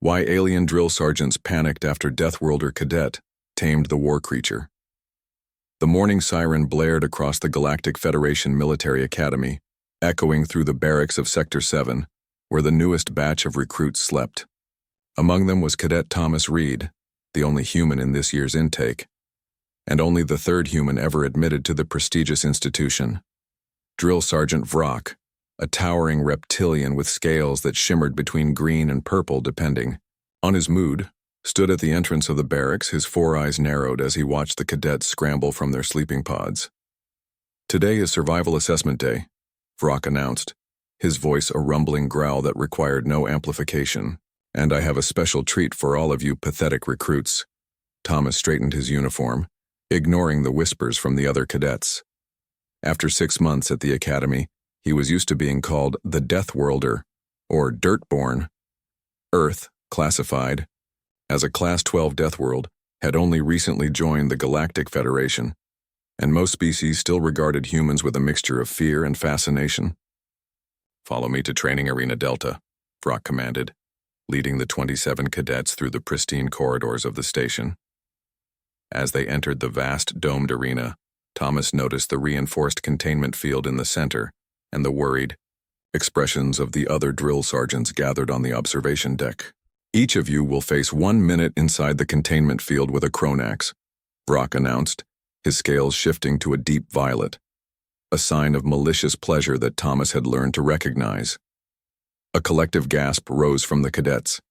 Why alien drill sergeants panicked after Deathworlder Cadet tamed the war creature. The morning siren blared across the Galactic Federation Military Academy, echoing through the barracks of Sector 7, where the newest batch of recruits slept. Among them was Cadet Thomas Reed, the only human in this year's intake, and only the third human ever admitted to the prestigious institution. Drill Sergeant Vrock, a towering reptilian with scales that shimmered between green and purple depending on his mood, stood at the entrance of the barracks, his four eyes narrowed as he watched the cadets scramble from their sleeping pods. "Today is Survival Assessment Day," Vrock announced, his voice a rumbling growl that required no amplification. "And I have a special treat for all of you pathetic recruits." Thomas straightened his uniform, ignoring the whispers from the other cadets. After 6 months at the academy, he was used to being called the Deathworlder, or Dirtborn. Earth, classified as a Class 12 Deathworld, had only recently joined the Galactic Federation, and most species still regarded humans with a mixture of fear and fascination. "Follow me to Training Arena Delta," Vrock commanded, leading the 27 cadets through the pristine corridors of the station. As they entered the vast domed arena, Thomas noticed the reinforced containment field in the center and the worried expressions of the other drill sergeants gathered on the observation deck. "Each of you will face 1 minute inside the containment field with a Chronax," Vrock announced, his scales shifting to a deep violet, a sign of malicious pleasure that Thomas had learned to recognize. A collective gasp rose from the cadets.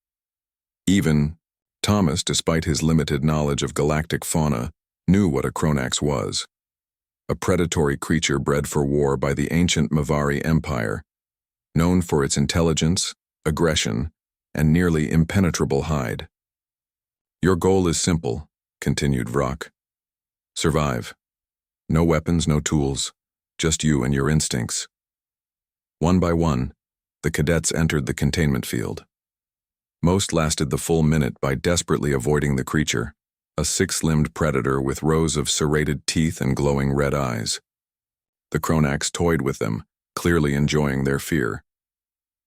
Even Thomas, despite his limited knowledge of galactic fauna, knew what a Chronax was. A predatory creature bred for war by the ancient Mavari Empire, known for its intelligence, aggression, and nearly impenetrable hide. "Your goal is simple," continued Vrock. "Survive. No weapons, no tools, just you and your instincts." One by one, the cadets entered the containment field. Most lasted the full minute by desperately avoiding the creature, a six-limbed predator with rows of serrated teeth and glowing red eyes. The Chronax toyed with them, clearly enjoying their fear.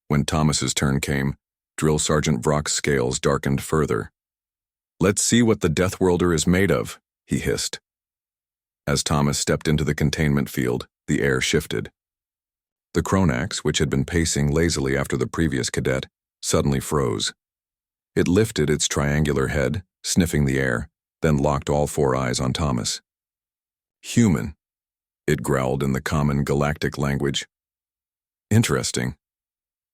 When Thomas's turn came, Drill Sergeant Vrock's scales darkened further. "Let's see what the Deathworlder is made of," he hissed. As Thomas stepped into the containment field, the air shifted. The Chronax, which had been pacing lazily after the previous cadet, suddenly froze. It lifted its triangular head, sniffing the air, then locked all four eyes on Thomas. "Human," it growled in the common galactic language. "Interesting."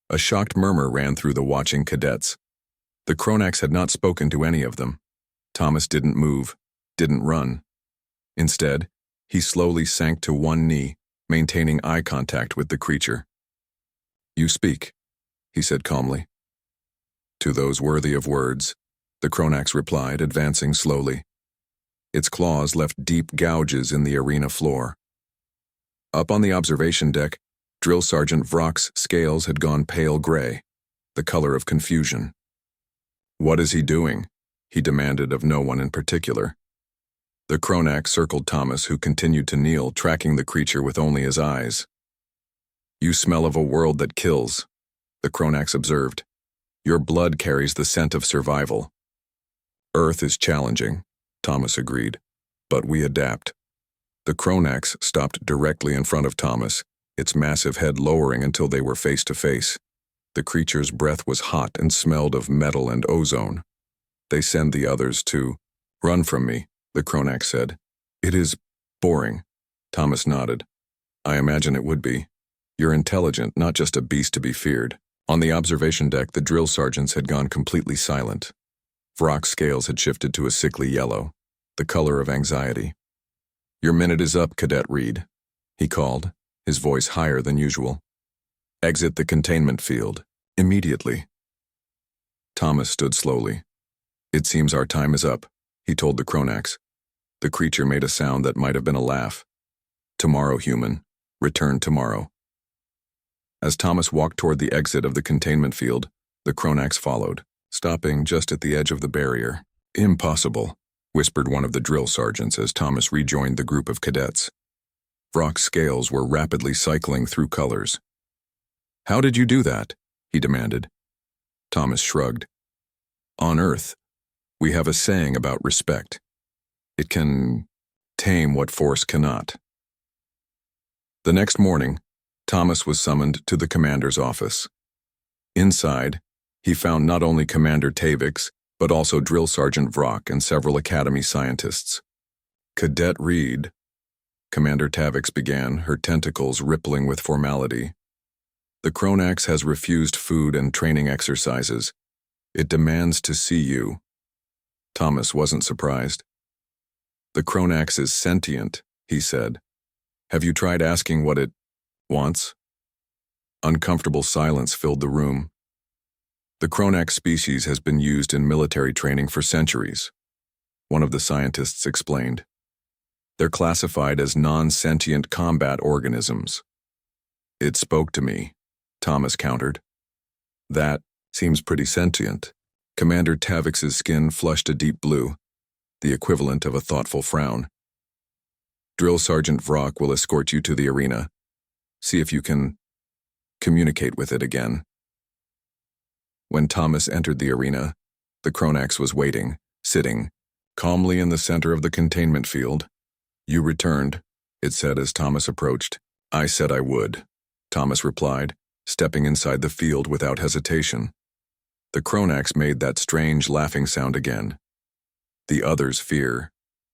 A shocked murmur ran through the watching cadets. The Chronax had not spoken to any of them. Thomas didn't move, didn't run. Instead, he slowly sank to one knee, maintaining eye contact with the creature. "You speak," he said calmly. "To those worthy of words," the Chronax replied, advancing slowly. Its claws left deep gouges in the arena floor. Up on the observation deck, Drill Sergeant Vrock's scales had gone pale gray, the color of confusion. "What is he doing?" he demanded of no one in particular. The Chronax circled Thomas, who continued to kneel, tracking the creature with only his eyes. "You smell of a world that kills," the Chronax observed. "Your blood carries the scent of survival." "Earth is challenging," Thomas agreed, "but we adapt." The Chronax stopped directly in front of Thomas, its massive head lowering until they were face to face. The creature's breath was hot and smelled of metal and ozone. "They send the others to run from me," the Chronax said. "It is boring." Thomas nodded. "I imagine it would be. You're intelligent, not just a beast to be feared." On the observation deck, the drill sergeants had gone completely silent. Vrock's scales had shifted to a sickly yellow, the color of anxiety. "Your minute is up, Cadet Reed," he called, his voice higher than usual. "Exit the containment field, immediately." Thomas stood slowly. "It seems our time is up," he told the Chronax. The creature made a sound that might have been a laugh. "Tomorrow, human. Return tomorrow." As Thomas walked toward the exit of the containment field, the Chronax followed, stopping just at the edge of the barrier. "Impossible," whispered one of the drill sergeants as Thomas rejoined the group of cadets. Vrock's scales were rapidly cycling through colors. "How did you do that?" he demanded. Thomas shrugged. On Earth, we have a saying about respect. It can tame what force cannot. The next morning, Thomas was summoned to the commander's office. Inside, he found not only Commander Tavix, but also Drill Sergeant Vrock and several Academy scientists. Cadet Reed, Commander Tavix began, her tentacles rippling with formality. The Kronax has refused food and training exercises. It demands to see you. Thomas wasn't surprised. The Kronax is sentient, he said. Have you tried asking what it wants? Uncomfortable silence filled the room. The Kronax species has been used in military training for centuries, one of the scientists explained. They're classified as non-sentient combat organisms. It spoke to me, Thomas countered. That seems pretty sentient. Commander Tavix's skin flushed a deep blue, the equivalent of a thoughtful frown. Drill Sergeant Vrock will escort you to the arena. See if you can communicate with it again. When Thomas entered the arena, the Kronax was waiting, sitting, calmly in the center of the containment field. You returned, it said as Thomas approached. I said I would, Thomas replied, stepping inside the field without hesitation. The Kronax made that strange laughing sound again. The others fear.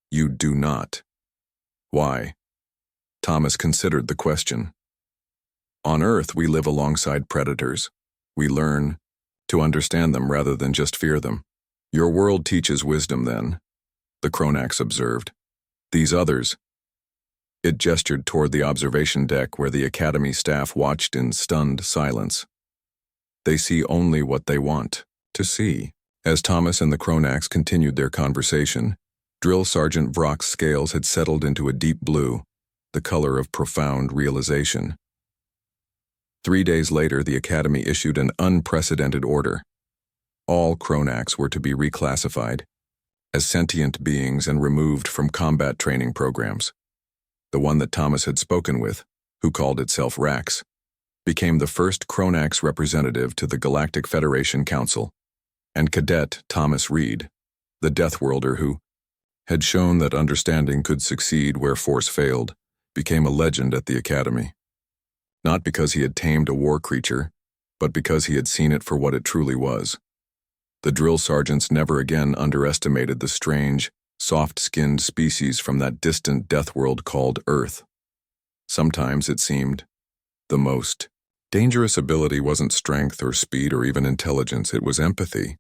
You do not. Why? Thomas considered the question. On Earth, we live alongside predators. We learn to understand them rather than just fear them. Your world teaches wisdom then, the Kronax observed. These others. It gestured toward the observation deck where the Academy staff watched in stunned silence. They see only what they want to see. As Thomas and the Kronax continued their conversation, Drill Sergeant Vrock's scales had settled into a deep blue, the color of profound realization. 3 days later, the Academy issued an unprecedented order. All Kronax were to be reclassified as sentient beings and removed from combat training programs. The one that Thomas had spoken with, who called itself Rax, became the first Kronax representative to the Galactic Federation Council, and Cadet Thomas Reed, the Deathworlder who had shown that understanding could succeed where force failed, became a legend at the Academy. Not because he had tamed a war creature, but because he had seen it for what it truly was. The drill sergeants never again underestimated the strange, soft-skinned species from that distant death world called Earth. Sometimes it seemed the most dangerous ability wasn't strength or speed or even intelligence, it was empathy.